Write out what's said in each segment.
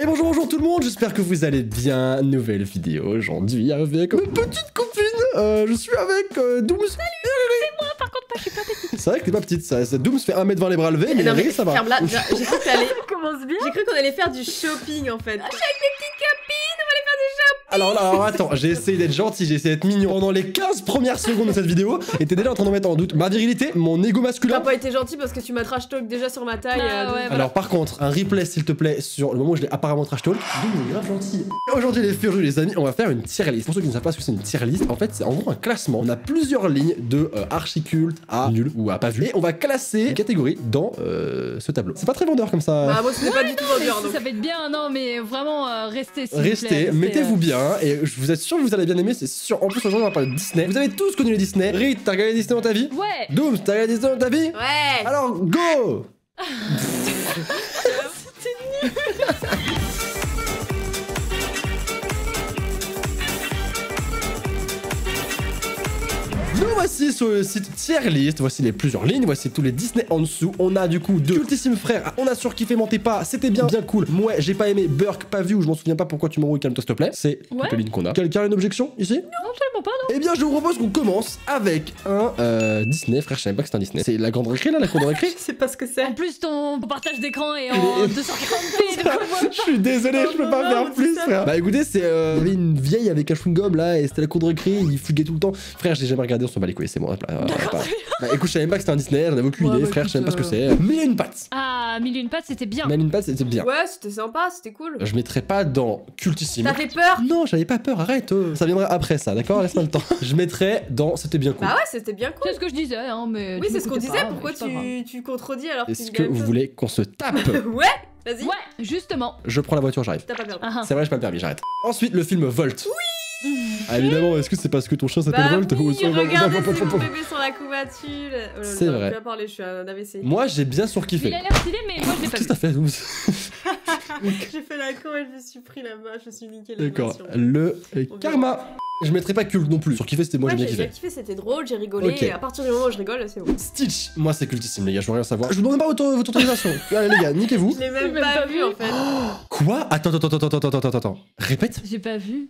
Et bonjour tout le monde, j'espère que vous allez bien. Nouvelle vidéo aujourd'hui avec ma petite copine. Je suis avec Dooms. Salut, c'est moi, par contre, je suis pas petite. C'est vrai que t'es pas petite, ça. Dooms fait 1m20 les bras levés, mais Ré, ça va. Ferme-la, j'ai cru que Ça commence bien. J'ai cru qu'on allait faire du shopping en fait. Je suis avec mes petites copines, on va aller faire du shopping. Alors attends, j'ai essayé d'être gentil, j'ai essayé d'être mignon pendant les 15 premières secondes de cette vidéo. Et t'es déjà en train de mettre en doute ma virilité, mon ego T'as masculin. pas été gentil parce que tu m'as trash talk déjà sur ma taille. Ah, ouais, Alors par contre, un replay s'il te plaît sur le moment où je l'ai apparemment trash talk. Dooms est grave gentil. Aujourd'hui les filles, aujourd'hui les amis, on va faire une tier list. Pour ceux qui ne savent pas ce que c'est une tier list, en fait c'est en gros un classement. On a plusieurs lignes de archi culte à nul ou à pas vu. Et on va classer les catégories dans ce tableau. C'est pas très vendeur comme ça. Bah moi ce n'est pas du tout vendeur donc. Ça va être bien, non, mais vraiment, restez s'il vous Restez, plaît, mettez-vous bien, et je vous êtes sûr que vous allez bien aimer, c'est sûr. En plus, aujourd'hui, on va parler de Disney. Vous avez tous connu les Disney. Reed, t'as regardé Disney dans ta vie? Ouais. Dooms, t'as regardé Disney dans ta vie? Ouais. Alors, go! Nous voici sur le site tier list, voici les plusieurs lignes, voici tous les Disney en dessous. On a du coup deux cultissimes frères, on a surkiffé, mentez pas, c'était bien cool. Moi j'ai pas aimé, Burke pas vu, ou je m'en souviens pas pourquoi tu m'enrouilles, calme-toi s'il te plaît. C'est toutes Ouais. les lignes qu'on a. Quelqu'un a une objection ici? Non, absolument pas, non. Eh bien je vous propose qu'on commence avec un Disney, frère je savais pas que c'était un Disney. C'est la grande récré là, la grande récré? Je sais pas ce que c'est. En plus, ton partage d'écran est en 240p, du coup, on voit Je suis désolé, je peux pas non, faire mais plus c'est ça. frère. Bah écoutez, c'est il y avait une vieille avec un chewing-gum là, et c'était la cour de récré, il fuguait tout le temps. Frère, j'ai jamais regardé, on s'en bat les couilles, c'est bon. Bah écoute, je savais même pas que c'était un Disney, j'en avais aucune Ouais, idée, bah, frère, je savais même pas ce que écoute, c'est. Mais il y a une patte. Ah, mille et une pattes, c'était bien. Mais une patte, c'était bien. Ouais, c'était sympa, c'était cool. Je mettrais pas dans cultissime. T'as fait peur? Non, j'avais pas peur, arrête. Ça viendra après ça, d'accord? Laisse-moi le temps. Je mettrais dans c'était bien cool. Bah ouais, c'était bien cool. C'est ce que je disais, hein, mais. Oui, tu c'est ce qu'on m'écoutais disait, pas, pourquoi mais c'est pas grave. tu contredis alors que tu Est-ce dis que la même vous chose? voulez qu'on se tape? Ouais, vas-y. Ouais, justement. Je prends la voiture, j'arrive. T'as pas perdu. Ah, ah. C'est vrai, j'ai pas le permis, j'arrête. Ensuite, le film Volt. Oui. Ah, évidemment, est-ce que c'est parce que ton chien s'appelle Bah Volt oui, ou regardez, c'est mon bébé sur la couverture. Oh là là, C'est vrai. Je vais pas parler, je suis un AVC. Moi, j'ai bien surkiffé. Il a l'air stylé, mais moi je l'ai pas Qu'est-ce vu. que t'as fait, Dooms? J'ai fait la con et je me suis pris là-bas, je me suis niqué la D'accord. version. Le On karma. Je mettrais pas culte non plus. Surkiffé, c'était moi, Ouais, j'ai j'ai bien bien kiffé. kiffé, c'était drôle, j'ai rigolé, Ok. et à partir du moment où je rigole, c'est bon. Stitch, moi c'est cultissime les gars, je veux rien savoir. Je vous demande pas votre autorisation. Allez les gars, niquez-vous. Je l'ai même même pas pas vu vu. en fait. Quoi? Attends. Répète. J'ai pas vu.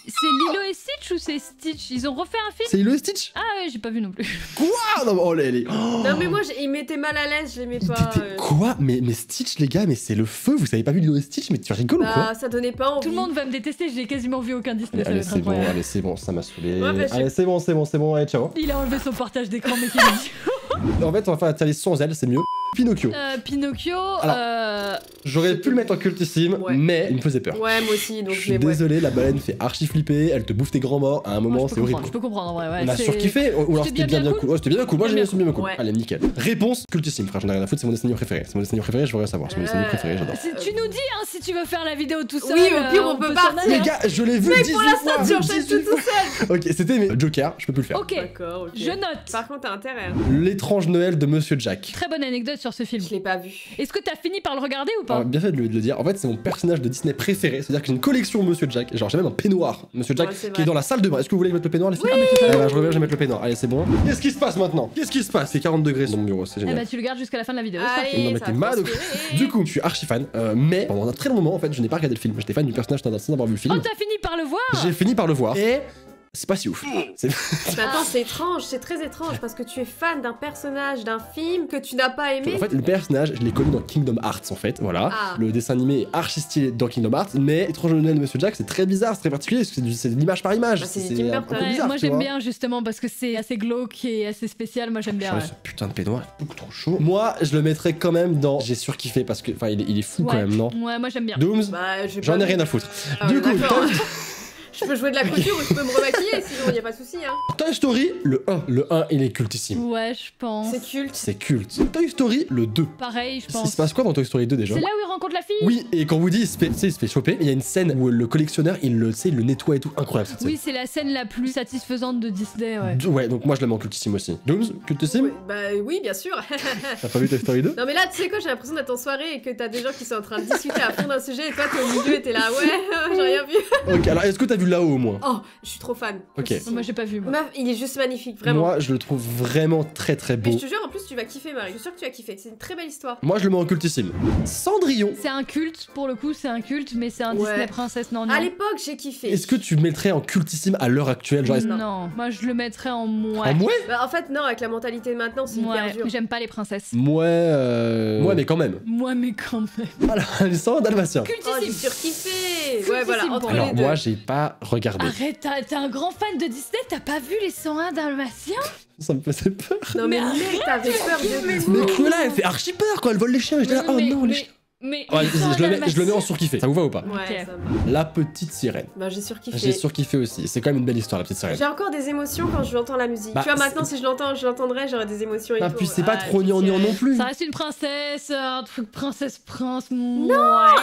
C'est Lilo et Stitch ou c'est Stitch? Ils ont refait un film? C'est Lilo et Stitch? Ah ouais, j'ai pas vu non plus. Quoi? Non, mais oh là, elle Non mais moi, il m'était mal à l'aise, je l'aimais pas. Quoi? Mais Stitch les gars, mais c'est le feu, vous avez pas vu Lilo et Stitch? Mais tu rigoles ou quoi? Bah, ça donnait pas envie. Tout le monde va me détester, j'ai quasiment vu aucun Disney. Allez, Ça va être incroyable. allez c'est bon, ça m'a saoulé. Ouais, bah, je- Allez c'est bon, allez ciao. Il a enlevé son partage d'écran, mais qu'il dit. En fait, on va faire la télé sans elle, c'est mieux. Pinocchio. Pinocchio, J'aurais pu le mettre en cultissime, Ouais. mais il me faisait peur. Ouais, moi aussi, donc Je suis mais ouais. désolé, la baleine fait archi flipper, elle te bouffe tes grands morts, à un moment c'est horrible. Je peux comprendre, en vrai, ouais. On a c'est- surkiffé, ou alors C'était c'était bien cool. Ouais, c'était bien cool, moi j'ai Bien bien cool. Ouais. Allez, nickel. Réponse cultissime, frère, j'en ai rien à foutre, c'est mon dessin préféré. C'est mon dessin préféré, je veux rien savoir. C'est mon dessin préféré, j'adore. Tu nous dis, hein, si tu veux faire la vidéo tout seul. Oui, au pire, on peut s'en partir. aller, Les hein. gars, je l'ai vu 18 Pour l'instant, fois. tu enchaînes 18 tout seul. fois. Ok, c'était mes Joker, je peux plus le faire. Ok, D'accord, ok. je note. Par contre, t'as intérêt. Hein. L'étrange Noël de Monsieur Jack. Très bonne anecdote sur ce film. Je l'ai pas vu. Est-ce que t'as fini par le regarder ou pas? Alors, bien fait de le dire. En fait, c'est mon personnage de Disney préféré. C'est-à-dire que j'ai une collection Monsieur Jack. Genre, j'ai même un peignoir Monsieur Jack Ouais, c'est qui est vrai. dans la salle de bain. Est-ce que vous voulez mettre le peignoir, les filles? Ah, mais Eh totalement. ben, je reviens, je vais mettre le peignoir. Allez, c'est bon. Qu'est-ce qui se passe maintenant? Qu'est-ce qui se passe? C'est 40 degrés dans mon bureau, c'est Eh génial. bah, tu le gardes jusqu'à la fin de la vidéo. c'est parti. Allez, Non, mais ça t'es va mal. transpirer. Du coup, je suis archi fan. Mais pendant un très long moment, en fait, je n'ai pas regardé le film. J'étais fan du personnage sans avoir vu le film. Oh, t'as fini par le voir? J'ai fini par le voir. Et c'est pas si ouf. C'est- Mais attends, c'est étrange, c'est très étrange parce que tu es fan d'un personnage, d'un film que tu n'as pas aimé. En fait, le personnage, je l'ai connu dans Kingdom Hearts, en fait. Voilà. Ah. Le dessin animé est archi stylé dans Kingdom Hearts. Mais Étrange Noël de Monsieur Jack, c'est très bizarre, c'est très particulier. Parce que c'est de l'image par image. Bah, c'est du Tim un Burton. peu Ouais, bizarre. moi tu j'aime vois. bien justement parce que c'est assez glauque et assez spécial. Moi j'aime bien. Changer ce putain de peignoir est beaucoup trop chaud. Moi, je le mettrais quand même dans. J'ai surkiffé parce que. Enfin, il est fou Ouais. quand même, non? Ouais, moi j'aime bien. Dooms, Bah, j'en ai rien à foutre. Ah, Du ouais, coup, d'accord. Je peux jouer de la couture ou je peux me remaquiller, sinon y a pas de souci. Hein. Toy Story, le 1. Le 1, il est cultissime. Ouais, je pense. C'est culte. C'est culte. Toy Story, le 2. Pareil, je Il pense. se passe quoi dans Toy Story 2 déjà? C'est là où il rencontre la fille? Oui, et quand Woody il se fait choper, il y a une scène où le collectionneur il le nettoie et tout. Incroyable cette scène. Oui, c'est la scène la plus satisfaisante de Disney, ouais. Ouais, donc moi je la mets en cultissime aussi. Dooms, cultissime? Ouais, bah oui, bien sûr. T'as pas vu Toy Story 2? Non mais là, tu sais quoi, j'ai l'impression d'être en soirée et que t'as des gens qui sont en train de discuter à fond d'un sujet et toi t'es au milieu et t'es là, ouais, j'ai rien vu. Ok, alors est-ce que t'as vu là-haut au moins. Oh, je suis trop fan. Ok. Cultissime. Moi j'ai pas vu moi. Meuf, il est juste magnifique, vraiment. Moi, je le trouve vraiment très très beau. Mais je te jure, en plus, tu vas kiffer, Marie. Je suis sûre que tu vas kiffer. C'est une très belle histoire. Moi, je le mets en cultissime. Cendrillon. C'est un culte, pour le coup c'est un culte, mais c'est un Ouais. Disney princesse non. À l'époque, j'ai kiffé. Est-ce que tu mettrais en cultissime à l'heure actuelle? Genre, Non, moi je le mettrais en moi. en mouais? Bah, en fait, non, avec la mentalité de maintenant, c'est hyper Ouais, dur. mais j'aime pas les princesses. Ouais, mais quand même. Moi mais quand même. Alors, les 101 Dalmatiens. Oh, j'ai Cultissime. surkiffé. Ouais, voilà, entre Cultissime. les Alors, deux. moi, j'ai pas regardé. Arrête, t'es un grand fan de Disney, t'as pas vu les 101 Dalmatiens? Ça me faisait peur. Non, mais Mais mec, t'avais peur de Mais Cruella, elle fait archi peur quand elle vole les chiens. Et j'étais là, oh non, les chiens. Mais Ouais, les 101 je le mets en Dalmatiens. surkiffé. Ça vous va ou pas? Ouais, Ok. ça va. La petite sirène. Bah, j'ai surkiffé. J'ai surkiffé aussi. C'est quand même une belle histoire, la petite sirène. J'ai encore des émotions quand je l'entends la musique. Bah, tu vois, maintenant, si je l'entendrais, j'aurais des émotions et Ah, tout. puis c'est pas Ah, trop je gnangnan dirais- non plus. Ça reste une princesse, un truc princesse prince. Non,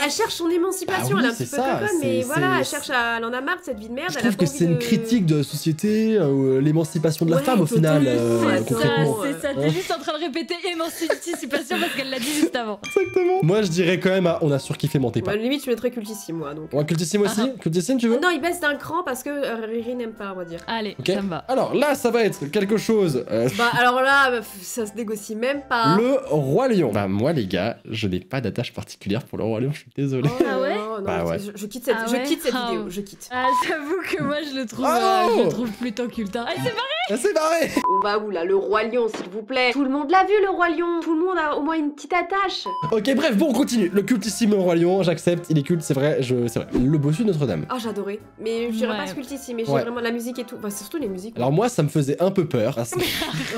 elle cherche son émancipation, Bah oui, elle est un c'est petit peu ça, coconne, c'est- mais voilà, elle c'est- cherche elle en a marre de cette vie de merde. Je elle a trouve pas que c'est envie une de- critique de la société, l'émancipation de la Ouais, femme au final, totalement, ouais, concrètement. C'est ça, t'es juste en train de répéter émancipation parce qu'elle l'a dit juste avant. Exactement. Moi, je dirais quand même, on a surkiffé, mentez pas. Ouais, limite, je mettrais cultissime, moi, donc. On va cultissime aussi? Ah. Cultissime, tu veux? Non, il baisse d'un cran parce que Riri n'aime pas, on va dire. Allez, Ok. ça me va. Alors là, ça va être quelque chose. Bah, alors là, ça se négocie même pas. Le Roi Lion. Bah, moi, les gars, je n'ai pas d'attache particulière pour le Roi Lion, je suis désolé. Oh, Ah ouais non, Bah ouais. je quitte cette, Ah je ouais quitte cette Ah. vidéo, je quitte. Ah, j'avoue que moi je le trouve, Oh je le trouve plutôt culte. Hein. Ah, c'est pas Ah, c'est barré! On va où là? Le Roi Lion, s'il vous plaît. Tout le monde l'a vu, le Roi Lion. Tout le monde a au moins une petite attache. Ok, bref, bon, on continue. Le cultissime Roi Lion, j'accepte, il est culte, c'est vrai, c'est vrai. Le bossu de Notre-Dame. Ah, j'adorais. Mais je dirais Ouais. pas ce cultissime, mais j'ai Ouais. vraiment la musique et tout. Bah, c'est surtout les musiques. Alors moi, ça me faisait un peu peur. parce que-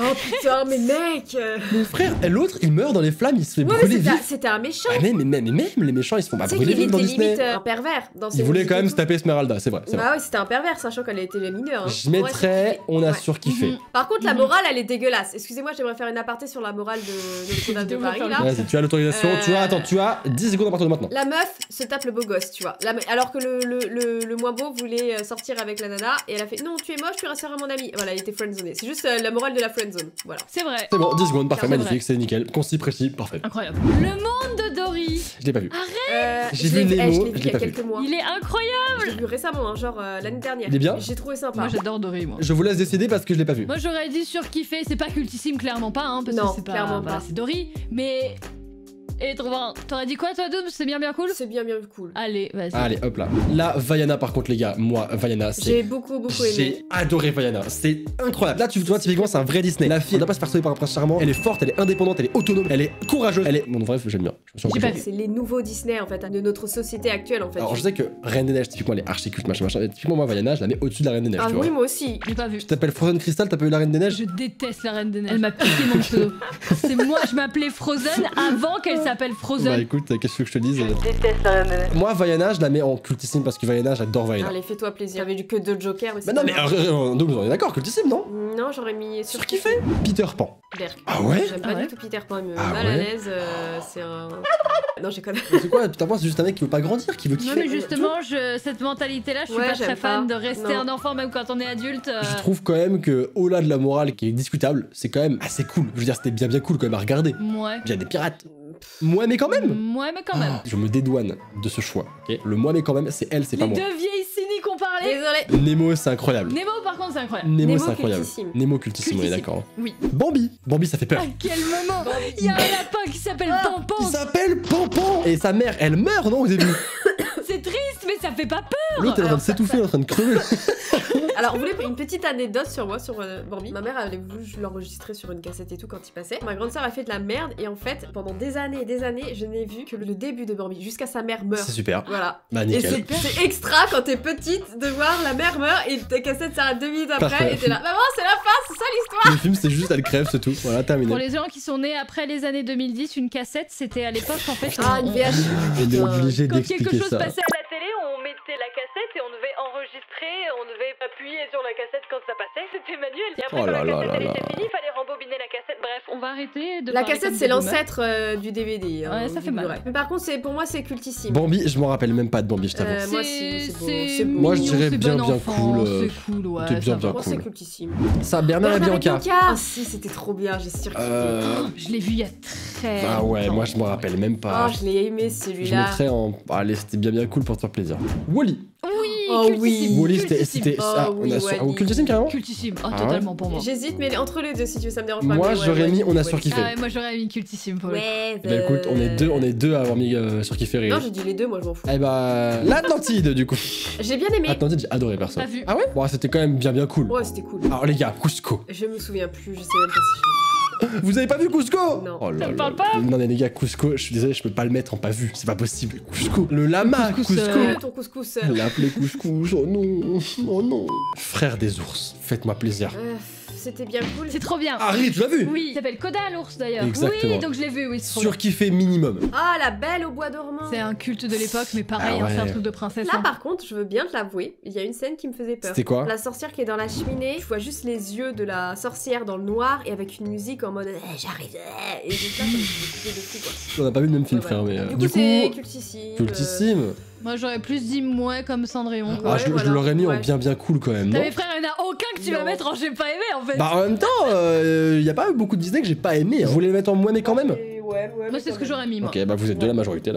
Oh putain, mais mec. Mon frère, et l'autre, il meurt dans les flammes, il se fait Ouais, mais brûler c'était vif. c'était un méchant. Ah, mais même les méchants, ils se font pas Tu sais brûler qu'il vif dans était Disney. limite un pervers dans ses Il voulait musiques quand et même tout. se taper Esmeralda, c'est vrai. Bah ouais, c'était un pervers, sachant qu'elle était mineure. Hein. Je mettrais, on a Ouais. surkiffé. Mhm. Par contre, la Mhm. morale, elle est dégueulasse. Excusez-moi, j'aimerais faire une aparté sur la morale de Notre-Dame de Paris, là. Vas-y, tu as l'autorisation, tu as 10 secondes à partir de maintenant. La meuf se tape le beau gosse, tu vois. Alors que le moins beau voulait sortir avec la nana, et elle a fait non, tu es moche, tu resteras mon ami. Voilà, elle était friendzonée. C'est juste la morale de la friendzone. Voilà. C'est vrai. C'est bon, 10 secondes, parfait, C'est magnifique, c'est nickel. Concis, précis, parfait. Incroyable. Le monde de Dory. Je l'ai pas vu. J'ai je vu l'ai Nemo, je l'ai je vu il l'ai y a pas vu. quelques mois. Il est incroyable. Je l'ai vu récemment, hein, genre l'année dernière. Il est bien J'ai trouvé sympa. Moi j'adore Dory, moi. Je vous laisse décider parce que je l'ai pas vu. Moi j'aurais dit surkiffé, c'est pas cultissime, clairement pas, hein, parce Non, que c'est pas. clairement voilà, pas. c'est Dory, mais. Et trop bien. T'aurais dit quoi toi, Doom? C'est bien cool? C'est bien cool. Allez, vas-y. Allez, hop là. Là, Vaiana, par contre, les gars, moi, Vaiana, c'est. J'ai beaucoup aimé. J'ai adoré Vaiana, c'est incroyable. Là, tu vois, typiquement, c'est un vrai Disney. La fille, elle doit pas se faire sauver par un prince charmant. Elle est forte, elle est indépendante, elle est autonome, elle est courageuse. Elle est. Bon, bref, j'aime bien. Je me suis J'ai pas engagé. vu. C'est les nouveaux Disney en fait, de notre société actuelle en fait. Alors, je sais que Reine des Neiges, typiquement, elle est archi culte, machin. Typiquement, moi, Vaiana, je la mets au-dessus de la Reine des Neiges, Ah tu oui, vois. moi aussi. J'ai pas vu. Tu t'appelles Frozen Crystal, t'as pas eu la Reine des Neiges? Je déteste la Reine des Neiges. Elle m'a piqué mon pseudo. C'est moi, je m'appelais Frozen avant qu'elle s'appelle Bah Frozen. écoute, qu'est-ce que je te dise Déteste la Reine des Neiges. Moi, Vaiana, je la mets en cultissime parce que Vaiana, j'adore Vaiana. Allez, fais-toi plaisir. J'avais du que deux Joker aussi. Bah non, mais donc, on est d'accord, cultissime, non? Non, j'aurais mis Surkiffé. Peter Pan. Berk. Ah ouais? J'aime pas Ah ouais du tout Peter Pan, il me met Ah mal à ouais l'aise. C'est un. Non, j'ai connu. C'est quoi, Peter Pan, c'est juste un mec qui veut pas grandir, qui veut Non kiffer. mais justement, cette mentalité-là, je suis Ouais, pas très j'aime fan pas. de rester Non. un enfant même quand on est adulte. Je trouve quand même que, au-delà de la morale qui est discutable, c'est quand même assez cool. Je veux dire, c'était bien cool quand même à regarder. Ouais. Il y a des pirates. Moi, mais quand même. Ouais, mais quand même. Je me dédouane de ce choix, ok? Le moi, mais quand même, c'est elle, c'est pas Les moi. deux vieilles cyniques ont parlé. Désolé. Nemo, c'est incroyable. Nemo, par contre, c'est incroyable. Nemo, Nemo c'est incroyable. cultissime. Nemo cultissime, on est Cultissime. d'accord. Oui. Bambi. Bambi, ça fait peur. À quel moment il y a un lapin qui s'appelle Il Pompon. s'appelle Pompon. Et sa mère, elle meurt, non, au début? C'est triste, mais ça fait pas peur. L'autre, elle est en train de Alors, s'étouffer, elle est en train de crever. Alors, vous voulez une petite anecdote sur moi, sur Bambi? Ma mère avait voulu l'enregistrer sur une cassette et tout quand il passait. Ma grande sœur a fait de la merde et en fait, pendant des années et des années, je n'ai vu que le début de Bambi, jusqu'à sa mère meurt. C'est super. Voilà. Bah, Et nickel. c'est extra quand t'es petite de voir la mère meurt et ta cassette s'arrête 2 minutes après Parfait. et t'es là. Maman, c'est la fin, c'est ça l'histoire! Le film, c'est juste, elle crève, c'est tout. Voilà, Pour terminé. les gens qui sont nés après les années 2010, une cassette, c'était à l'époque en fait. Ah, une VHS. Elle est obligée Quand quelque d'expliquer chose ça. passait à la télé, on mettait la cassette et on devait enregistrer, on devait appuyer sur la cassette quand ça passait. C'était manuel. Et après, Oh quand là la là cassette là elle là. était finie, il fallait rembobiner la cassette. Bref, on va arrêter de. La parler cassette, comme c'est des boomers. l'ancêtre du DVD. Ouais, ça du fait mal. Blu-ray. Mais par contre, pour moi, c'est cultissime. Bambi, je m'en rappelle même pas de Bambi, je t'avoue. Moi aussi, c'est beau. C'est C'est beau. Moi, je mignon, dirais c'est bien, bon bien enfant, cool, C'est cool, ouais. c'est bien, ça bien va. Moi, cool. c'est cultissime. Ça, Bernard et Bianca. Ah si, c'était trop bien, j'ai surkiffé. Je l'ai vu il y a très. Ah ouais, longtemps. moi je m'en rappelle même Oh, pas. je l'ai aimé Je celui-là. mettrais en. Allez, c'était bien cool pour te faire plaisir. Wally. Oui. Oh oui. cultissime. Wally, cultissime. c'était. Oh Ah, oui, on a sur. Wally. Cultissime carrément. Cultissime. Oh, Ah ouais totalement pour moi. J'hésite, mais entre les deux, si tu veux, ça me dérange pas. Moi, mais ouais, j'aurais ouais, mis on a ouais. surkiffé. Ah ouais, moi j'aurais mis cultissime pour le coup. Ouais, Bah écoute, on est deux à avoir mis surkiffé. Riri. Non, j'ai dit les deux, moi je m'en fous. Eh bah, l'Atlantide du coup. J'ai bien aimé. Atlantide, j'ai adoré perso. Pas vu. Ah ouais? Bon, c'était quand même bien cool. Ouais, c'était cool. Alors les gars, Cusco. Je me souviens plus, je sais même pas si je Vous avez pas vu Cusco? Non. Oh là Ça me là parle là. pas. Non mais les gars, Cusco, je suis désolé, je peux pas le mettre en pas vu. C'est pas possible. Cusco. Le lama, Couscous, Cusco. l'ai. Ton couscous. Elle l'a appelé Couscous. Oh non. Oh non. Frère des ours, faites-moi plaisir. C'était bien cool. C'est trop bien. Harry, tu l'as vu? Oui, il s'appelle Koda l'ours d'ailleurs. Exactement. Oui, donc je l'ai vu, oui, c'est trop bien. Surkiffé minimum. Ah, la belle au bois dormant. C'est un culte de l'époque, mais pareil, Ah hein, c'est un ouais. truc de princesse. Là, hein. par contre, je veux bien te l'avouer, il y a une scène qui me faisait peur. C'était quoi? La sorcière qui est dans la cheminée, tu vois juste les yeux de la sorcière dans le noir et avec une musique en mode j'arrive. Et donc là, ça me faisait de fou quoi. On a pas vu le même film, Ouais, frère, voilà. mais. Du coup, c'est cultissime. Cultissime. Moi j'aurais plus dit mouais comme Cendrillon. Ah, Quoi. je voilà. l'aurais mis en Ouais. bien cool quand même, T'as non? mes frères, il y en a aucun que tu vas Non. mettre en j'ai pas aimé en fait. Bah en même temps, y a pas beaucoup de Disney que j'ai pas aimé. Vous voulez les mettre en moins mais quand même? Ouais, Moi c'est ce que j'aurais mis moi. Ok, bah vous êtes de la majorité.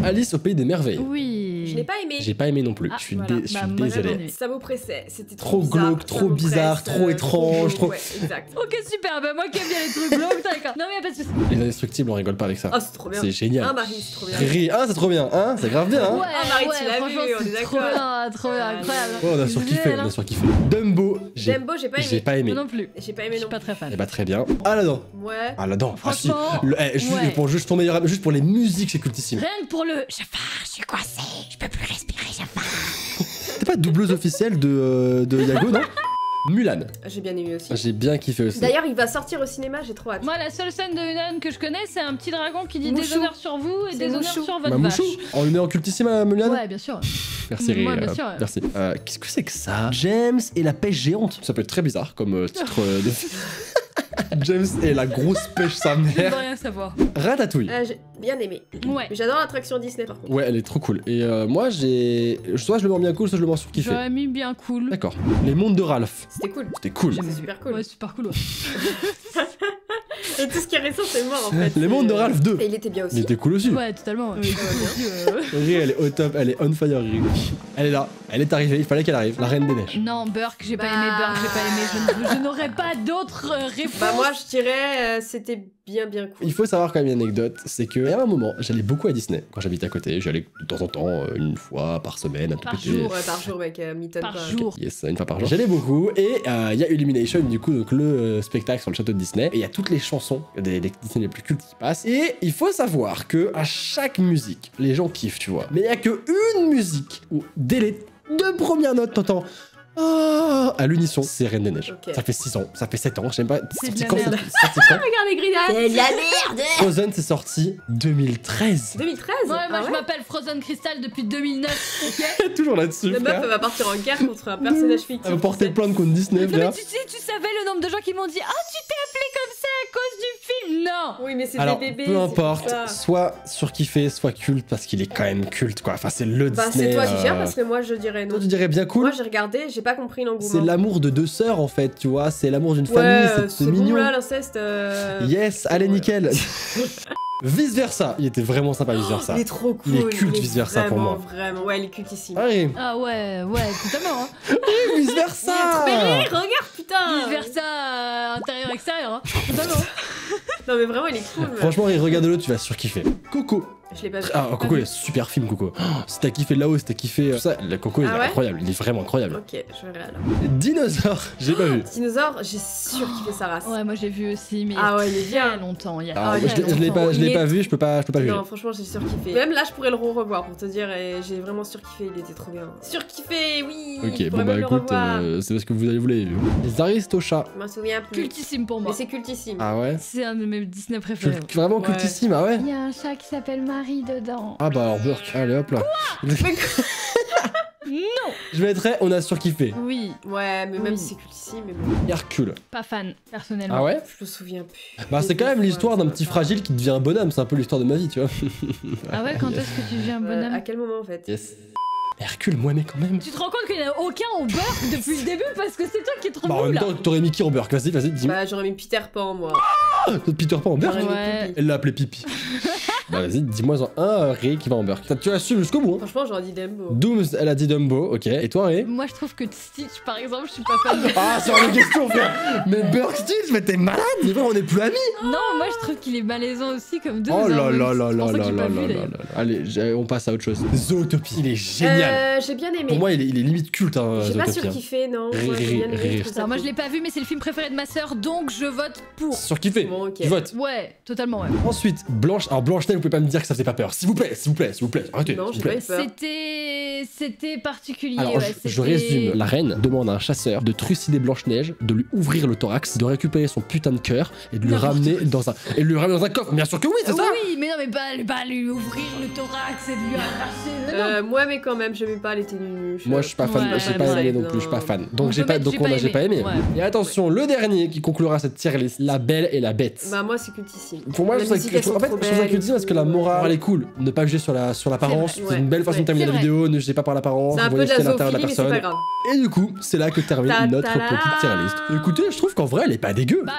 Alice au pays des merveilles. Oui. Je l'ai pas aimé. J'ai pas aimé non plus. Ah, je suis, voilà. je suis Bah, moi, j'ai désolé. aimé. Ça m'oppressait, c'était Trop bizarre, glauque, ça trop bizarre, m'oppresse, trop étrange, glauque, trop- Ouais, exact. Ok super, bah moi qui aime bien les trucs glauques, d'accord. Non mais y a pas de soucis. Les indestructibles, on rigole pas avec ça. Oh, c'est trop bien. C'est génial. Ah, Marie, c'est trop bien. Riri, hein, c'est trop bien, hein, c'est grave bien, hein. Ouais, Ah, Marie, tu l'as franchement, vu, on est c'est trop d'accord. bien, trop bien, incroyable. Oh, on a surkiffé, Génial, on a hein. surkiffé. Dumbo, Dumbo, j'ai pas j'ai aimé. pas aimé. Moi non plus. J'ai pas Je aimé suis non pas plus. très fan. Eh bah très bien. Aladdin. Ouais. Aladdin. Ah si. Franchement, Juste pour meilleur, juste pour les musiques, c'est cultissime. Rien que pour le Jafar, je suis coincé, je peux plus respirer Jafar. T'es pas doubleuse officielle de Yago, non? Mulan. J'ai bien aimé aussi. J'ai bien kiffé aussi. D'ailleurs, il va sortir au cinéma, j'ai trop hâte. Moi la seule scène de Mulan que je connais c'est un petit dragon qui dit Mouchou. des honneurs sur vous et C'est des honneurs Mouchou. sur votre Mamouchou. vache. On le met en cultissime à Mulan? Ouais bien sûr. Merci Riri. Ouais, bien sûr, ouais. Merci. Qu'est-ce que c'est que ça? James et la pêche géante. Ça peut être très bizarre comme titre de James et la grosse pêche sa Je veux mère. rien savoir. Ratatouille. J'ai bien aimé. Ouais. Mais j'adore l'attraction Disney par contre. Ouais, elle est trop cool. Et moi, soit je le mets en bien cool, soit je le mets en surkiffé. J'aurais mis bien cool. D'accord. Les mondes de Ralph. C'était cool. C'était cool. C'est super cool. Ouais super cool. Ouais. Et tout ce qui est récent, c'est mort en fait. Les mondes de Ralph 2. Et il était bien Il aussi. était cool aussi. Ouais totalement. Ouais. Oui, Riri, elle est au top, elle est on fire, Riri. Elle est là, elle est arrivée, il fallait qu'elle arrive. La reine des neiges. Non Burke j'ai pas Bah. aimé Burke j'ai pas aimé. Je n'aurais pas d'autres réponses. Bah moi je dirais c'était bien cool. Il faut savoir quand même une anecdote, c'est que à un moment, j'allais beaucoup à Disney quand j'habitais à côté. J'allais de temps en temps, une fois par semaine, un tout Par petit. Par jour mec, m'étonne Par pas. jour. Yes, une fois par jour. J'allais beaucoup et il y a Illumination, du coup, donc le spectacle sur le château de Disney. Et il y a toutes les chansons des Disney les plus cultes qui passent. Et il faut savoir que à chaque musique, les gens kiffent, tu vois. Mais il y a que une musique où dès les 2 premières notes, t'entends. Ah, à l'unisson, c'est Reine des Neiges. Ok. Ça fait 6 ans, ça fait 7 ans, je sais pas. C'est de sorti la quand, merde. c'est sorti quand Regarde les grillages. C'est de la merde. Frozen, c'est sorti 2013. 2013. Ouais, moi Ah je ouais m'appelle Frozen Crystal depuis 2009, ok. Toujours là-dessus, La meuf frère. elle va partir en guerre contre un personnage fictif. Elle va porter plainte contre Disney, Non mais frère. tu savais le nombre de gens qui m'ont dit « Ah, tu t'es appelé comme ça à cause du film ?» Non. Oui mais c'est Alors, des bébés. peu c'est importe, pour ça. soit surkiffé, soit culte, parce qu'il est quand même culte, quoi. Enfin, c'est le Bah Disney. c'est toi qui gères parce que moi je dirais non. Toi, tu dirais bien cool. Moi j'ai regardé, j'ai pas compris C'est l'engouement. l'amour de 2 sœurs, en fait, tu vois. C'est l'amour d'une Ouais, famille, c'est bon mignon. là l'inceste. Yes, allez, Ouais. nickel. Vice versa. Il était vraiment sympa, vice versa. Il est trop cool. Il est culte, vice-versa, pour moi. Vraiment, ouais, il est cultissime. Allez, Ah ouais, totalement. Hein. vice versa. Mais oui, regarde putain. Vice versa, intérieur-extérieur. Hein. Totalement. Non mais vraiment il est cool. Franchement, regarde-le, tu vas surkiffer. Coco. Je l'ai pas vu. Ah, Coco, il est super film, Coco. Oh, si t'as kiffé là-haut, si t'as kiffé tout ça, le Coco, il Ah est ouais incroyable. Il est vraiment incroyable. Ok, je verrai alors. Dinosaure, j'ai pas vu. Dinosaure, j'ai surkiffé sa race. Ouais, moi j'ai vu aussi, mais Ah ouais, il est il y a bien. longtemps. Il y a Ah, Ah, moi, il y a je l'ai pas, je l'ai Il pas est- vu, je peux pas juger. Non, franchement, j'ai surkiffé. Même là, je pourrais le revoir pour te dire, et j'ai vraiment surkiffé, il était trop bien. Surkiffé, oui. Ok, je bon pourrais bah même le écoute, revoir. c'est parce que vous l'avez vu. Les Aristochats. Je m'en souviens plus. cultissime pour Mais moi. c'est cultissime. Ah ouais. C'est un de mes Disney préférés. Vraiment Ouais. cultissime, ah ouais. Il y a un chat qui s'appelle Marie dedans. Ah bah alors Burke, allez hop là. Non. Je mettrais, on a surkiffé. Oui, Ouais, mais même Oui. si c'est cultissime, mais bon. Hercule. pas fan, personnellement. Ah ouais. Je me souviens plus. Bah c'est quand même l'histoire d'un petit fragile qui devient un bonhomme, c'est un peu l'histoire de ma vie, tu vois. Ah ouais, quand est-ce que tu deviens bonhomme À quel moment en fait Yes. Hercule, moi mais quand même. Tu te rends compte qu'il n'y en a aucun au Burke depuis le début parce que c'est toi qui es trop Bah en nul même là. temps, t'aurais mis qui en Burke? Vas-y, dis-moi. Bah, j'aurais mis Peter Pan, moi. Peter Pan en Burke. J'aurais mis Ouais. Pipi. Elle l'a appelé Pipi. Bah vas-y, dis-moi en un, Ray qui va en Burk. Tu assumes jusqu'au bout, hein. Franchement, j'aurais dit Dumbo. Dooms, elle a dit Dumbo, ok. Et toi, Ray? Moi, je trouve que Stitch, par exemple, je suis pas fan. Ah, sur les questions, frère. Mais Burk Stitch, mais t'es malade. Mais frère, on est plus amis. Non, moi, je trouve qu'il est malaisant aussi comme deux. Oh là hein, là même là si c'est là pour ça que là j'ai là pas vu, là d'ailleurs. là. Allez, on passe à autre chose. Zootopie, il est génial. J'ai bien aimé. Pour moi, il est limite culte, hein, J'ai pas Zootopie. surkiffé, non. Rire, Moi, j'ai bien aimé, rire. je trouve ça Alors, moi, je cool. l'ai pas vu, mais c'est le film préféré de ma sœur, donc je vote pour. Surkiffé. Bon, ok. Tu votes. Ouais, totalement, ouais. Ensuite, Blanche. Alors, Blanche-Neige, vous pouvez pas me dire que ça faisait pas peur. S'il vous plaît, s'il vous plaît, s'il vous plaît. Arrêtez. Non, s'il j'ai vous pas plaît. eu peur. C'était particulier. Alors, ouais, je c'était- résume. La reine demande à un chasseur de trucider Blanche-Neige, de lui ouvrir le thorax, de récupérer son putain de cœur et de le N'importe ramener dans un coffre. Bien sûr que oui, c'est ça. Oui, mais non, mais pas lui ouvrir le thorax et de lui arracher. Non. Moi, mais quand même, j'aimais pas les ténus. Moi je suis pas fan, Ouais, j'ai ouais, pas ouais, aimé non non. plus, je suis pas fan. On Donc peut j'ai pas, mettre donc j'ai on a pas j'ai pas aimé. aimé. Ouais. Et attention, le dernier qui conclura cette tier list, La Belle et la Bête. Bah, moi, c'est cultissime. Pour moi, La je trouve musique, ça- elles sont en fait, trop je trouve ça belles cultissime et parce que tout, la ouais. morale est cool. Ne pas juger sur l'apparence, C'est c'est vrai, une belle façon ouais. de terminer C'est la vrai. vidéo. Ne jugez pas par l'apparence, C'est un vous peu de voyez ce qu'il y a la à l'intérieur de la zoophilie, mais c'est pas personne. grave. Et du coup, c'est là que termine notre petite tier list. Écoutez, je trouve qu'en vrai, elle est pas dégueu. Bah.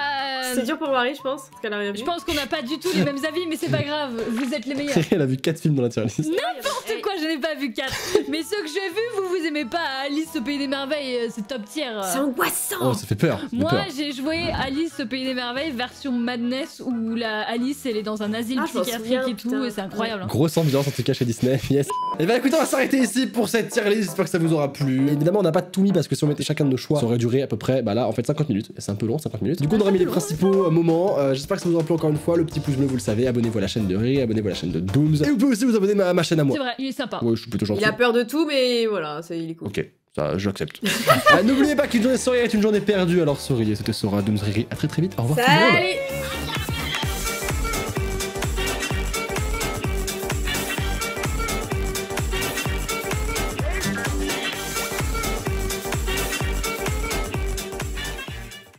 C'est dur pour Marie, je pense, parce qu'elle a rien vu. Je pense qu'on n'a pas du tout les mêmes avis, mais c'est pas grave, vous êtes les meilleurs. Elle a vu 4 films dans la tier list. N'importe quoi, je n'ai pas vu 4. Mais ceux que j'ai vus, vous aimez pas. Alice au Pays des Merveilles, c'est top tier. C'est angoissant. Oh, ça fait peur. ça fait Moi, peur. j'ai joué Alice au Pays des Merveilles version Madness où la Alice elle est dans un asile Ah, je m'en psychiatrique souviens, et tout, putain. et c'est incroyable. hein. Grosse ambiance en tout cas chez Disney, yes. Et bah écoutez, on va s'arrêter ici pour cette tier list, j'espère que ça vous aura plu. Évidemment, on n'a pas tout mis parce que si on mettait chacun de nos choix, ça aurait duré à peu près, bah là, en fait 50 minutes. Et c'est un peu long, 50 minutes. Du coup, on aura mis les principaux moments. J'espère que ça vous aura plu encore une fois. Le petit pouce bleu, vous le savez. Abonnez-vous à la chaîne de Ré, abonnez-vous à la chaîne de Dooms. Et vous pouvez aussi vous abonner à ma chaîne à moi. C'est vrai, il est sympa. Ouais, je suis plutôt gentil. Il a peur de tout, mais voilà, il est cool. Ok, ça, j'accepte. N'oubliez pas qu'une journée sans rire est une journée perdue. Alors, souriez, c'était Sora, Dooms, Riri. À très très vite. Au revoir tout le monde. Salut.